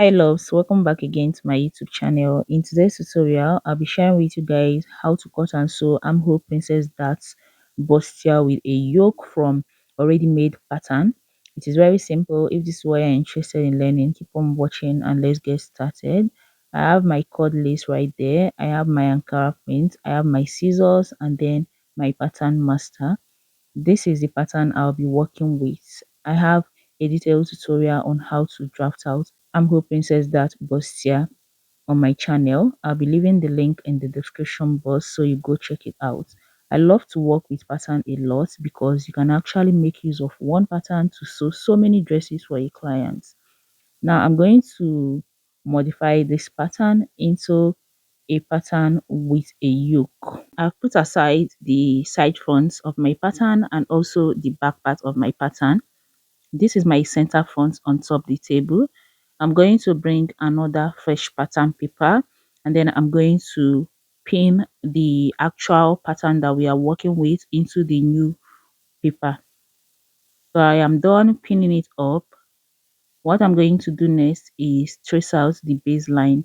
Hi loves, welcome back again to my YouTube channel. In today's tutorial, I'll be sharing with you guys how to cut and sew armhole princess darts bustier with a yoke from already made pattern. It is very simple. If this is what you're interested in learning, keep on watching and let's get started. I have my cord lace right there. I have my Ankara print. I have my scissors and then my pattern master. This is the pattern I'll be working with. I have a detailed tutorial on how to draft out armhole princess dart bustier on my channel. I'll be leaving the link in the description box so you go check it out. I love to work with pattern a lot because you can actually make use of one pattern to sew so many dresses for your clients. Now I'm going to modify this pattern into a pattern with a yoke. I've put aside the side fronts of my pattern and also the back part of my pattern. This is my center front on top the table. I'm going to bring another fresh pattern paper and then I'm going to pin the actual pattern that we are working with into the new paper. So I am done pinning it up. What I'm going to do next is trace out the baseline.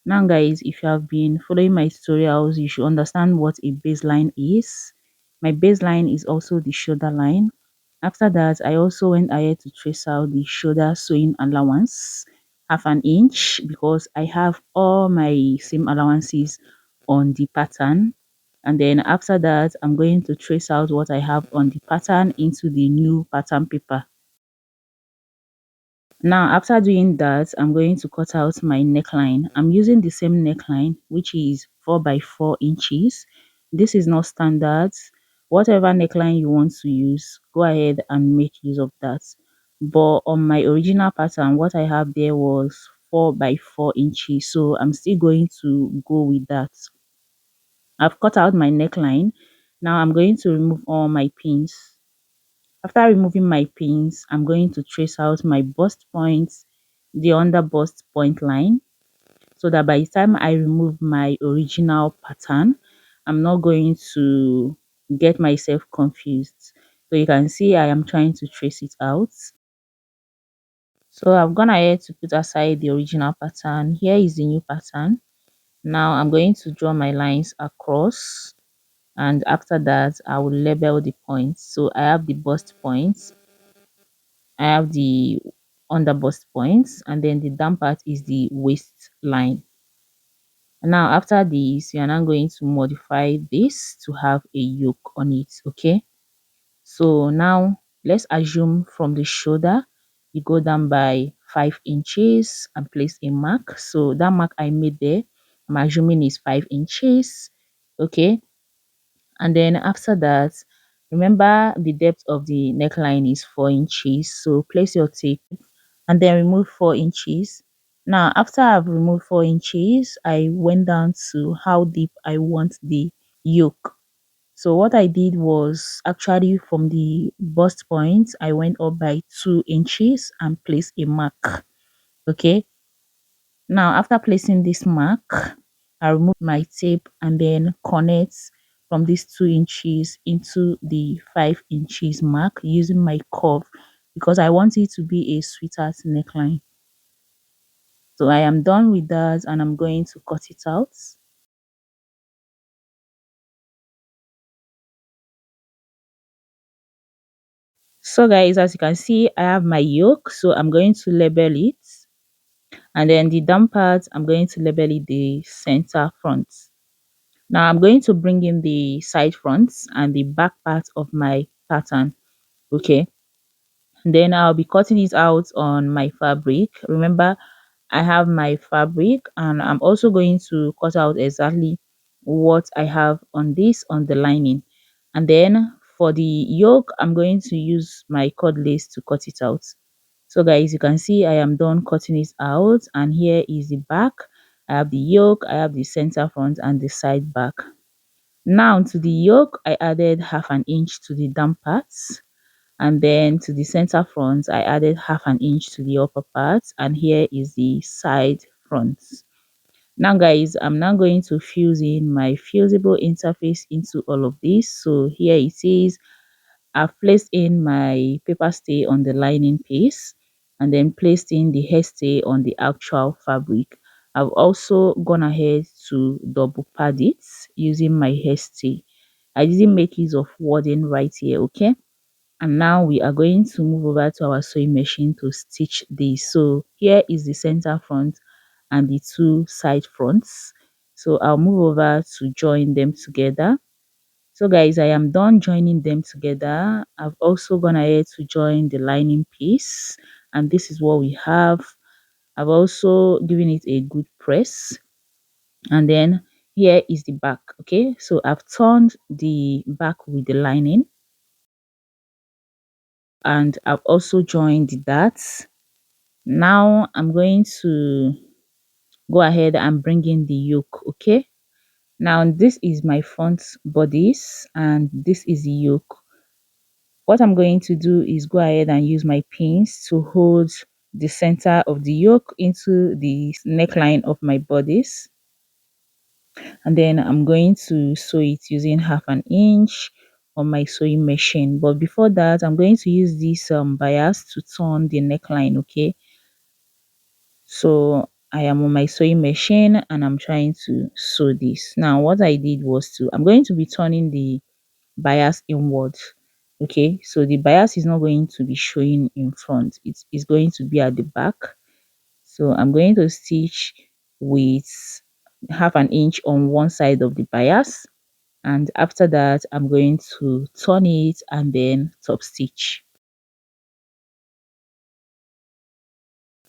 Now guys, if you have been following my tutorials, you should understand what a baseline is. My baseline is also the shoulder line. After that, I also went ahead to trace out the shoulder sewing allowance, half an inch, because I have all my seam allowances on the pattern. And then after that, I'm going to trace out what I have on the pattern into the new pattern paper. Now, after doing that, I'm going to cut out my neckline. I'm using the same neckline, which is 4 by 4 inches. This is not standard. Whatever neckline you want to use, go ahead and make use of that. But on my original pattern, what I have there was 4 by 4 inches. So I'm still going to go with that. I've cut out my neckline. Now I'm going to remove all my pins. After removing my pins, I'm going to trace out my bust points, the under bust point line, so that by the time I remove my original pattern, I'm not going to get myself confused. So you can see I am trying to trace it out. So I've gone ahead to put aside the original pattern. Here is the new pattern. Now I'm going to draw my lines across, and after that I will label the points. So I have the bust points, I have the under bust points, and then the down part is the waist line. Now after this, you are now going to modify this to have a yoke on it. Okay, so now let's assume from the shoulder you go down by 5 inches and place a mark. So that mark I made there, I'm assuming is 5 inches. Okay, and then after that, remember the depth of the neckline is 4 inches, so place your tape and then remove 4 inches. Now after I've removed 4 inches, I went down to how deep I want the yoke. So what I did was actually from the bust point, I went up by 2 inches and placed a mark. Okay, now after placing this mark, I remove my tape and then connect from these 2 inches into the 5 inches mark using my curve because I want it to be a sweetheart neckline. So I am done with that and I'm going to cut it out. So guys, as you can see, I have my yoke. So I'm going to label it. And then the down part, I'm going to label it the center front. Now I'm going to bring in the side fronts and the back part of my pattern. Okay. And then I'll be cutting it out on my fabric. Remember, I have my fabric and I'm also going to cut out exactly what I have on this on the lining. And then for the yoke, I'm going to use my cord lace to cut it out. So guys, you can see I am done cutting it out and here is the back. I have the yoke, I have the center front and the side back. Now to the yoke, I added half an inch to the down parts, and then to the center front I added half an inch to the upper part, and here is the side front. Now guys, I'm now going to fuse in my fusible interface into all of this. So here it is. I've placed in my paper stay on the lining piece, and then placed in the hairstay on the actual fabric. I've also gone ahead to double pad it using my hairstay. I didn't make use of wording right here, okay? And now we are going to move over to our sewing machine to stitch this. So here is the center front and the two side fronts. So I'll move over to join them together. So guys, I am done joining them together. I've also gone ahead to join the lining piece, and this is what we have. I've also given it a good press, and then here is the back. Okay, so I've turned the back with the lining, and I've also joined the darts. Now I'm going to go ahead and bring in the yoke. Okay, now this is my front bodice and this is the yoke. What I'm going to do is go ahead and use my pins to hold the center of the yoke into the neckline of my bodice, and then I'm going to sew it using 1/2 inch on my sewing machine. But before that, I'm going to use this bias to turn the neckline. Okay, so I am on my sewing machine and I'm trying to sew this. Now what I did was to I'm going to be turning the bias inward. Okay, so the bias is not going to be showing in front, it's going to be at the back. So I'm going to stitch with 1/2 inch on one side of the bias, and after that I'm going to turn it and then top stitch.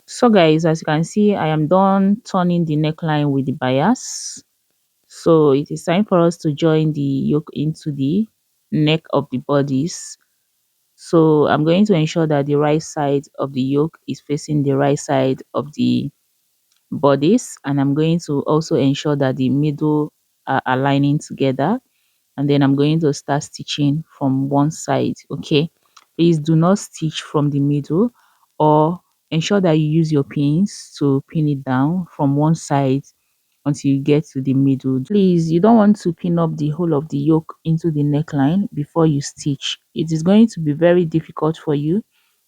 So guys, as you can see, I am done turning the neckline with the bias. So it is time for us to join the yoke into the neck of the bodice. So I'm going to ensure that the right side of the yoke is facing the right side of the bodice, and I'm going to also ensure that the middle are aligning together, and then I'm going to start stitching from one side. Okay, please do not stitch from the middle, or ensure that you use your pins to pin it down from one side until you get to the middle. Please, you don't want to pin up the whole of the yoke into the neckline before you stitch. It is going to be very difficult for you.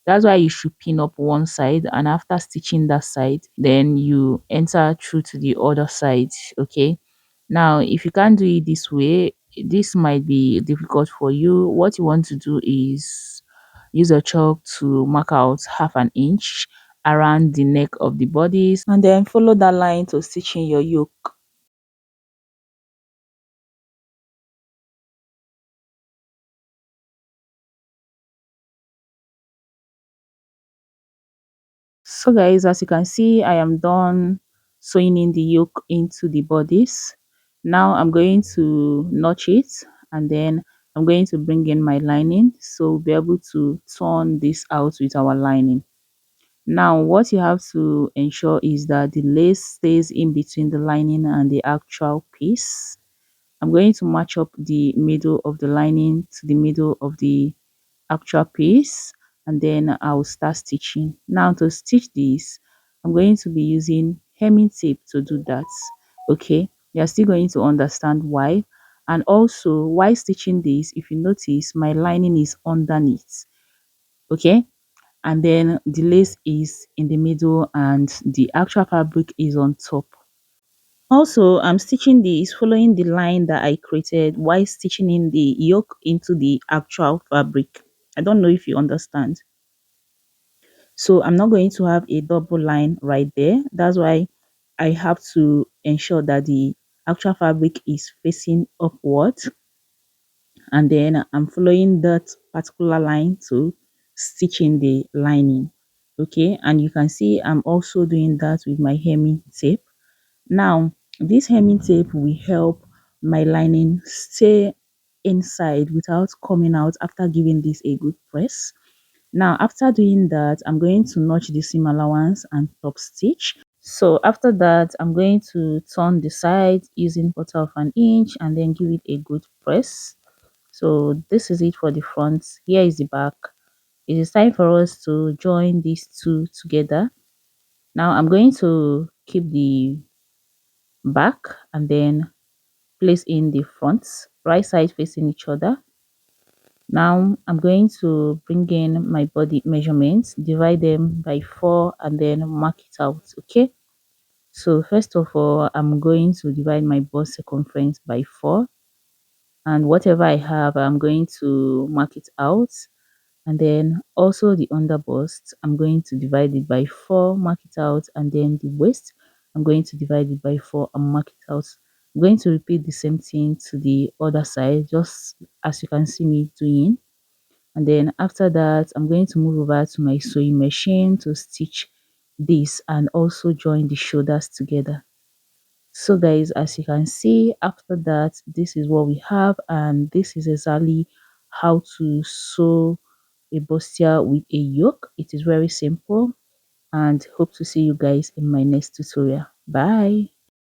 That's why you should pin up one side, and after stitching that side, then you enter through to the other side. Okay, now if you can't do it this way, this might be difficult for you. What you want to do is use a chalk to mark out 1/2 inch around the neck of the bodice, and then follow that line to stitch in your yoke. So guys, as you can see, I am done sewing in the yoke into the bodice. Now I'm going to notch it, and then I'm going to bring in my lining, so we'll be able to turn this out with our lining. Now what you have to ensure is that the lace stays in between the lining and the actual piece. I'm going to match up the middle of the lining to the middle of the actual piece, and then I'll start stitching. Now to stitch this, I'm going to be using hemming tape to do that. Okay, you're still going to understand why. And also, while stitching this, if you notice, my lining is underneath. Okay, and then the lace is in the middle and the actual fabric is on top. Also, I'm stitching this following the line that I created while stitching in the yoke into the actual fabric. I don't know if you understand. So I'm not going to have a double line right there. That's why I have to ensure that the actual fabric is facing upward, and then I'm following that particular line to stitch in the lining. Okay, and you can see I'm also doing that with my hemming tape. Now this hemming tape will help my lining stay inside without coming out after giving this a good press. Now after doing that, I'm going to notch the seam allowance and top stitch. So after that, I'm going to turn the side using 1/4 inch and then give it a good press. So this is it for the front. Here is the back. It is time for us to join these two together. Now I'm going to keep the back and then place in the fronts, right side facing each other. Now I'm going to bring in my body measurements, divide them by 4 and then mark it out. Okay, so first of all, I'm going to divide my bust circumference by 4, and whatever I have, I'm going to mark it out. And then also the under bust, I'm going to divide it by 4, mark it out. And then the waist, I'm going to divide it by 4 and mark it out. I'm going to repeat the same thing to the other side, just as you can see me doing. And then after that, I'm going to move over to my sewing machine to stitch this and also join the shoulders together. So guys, as you can see, after that, this is what we have, and this is exactly how to sew a bustier with a yoke. It is very simple, and hope to see you guys in my next tutorial. Bye.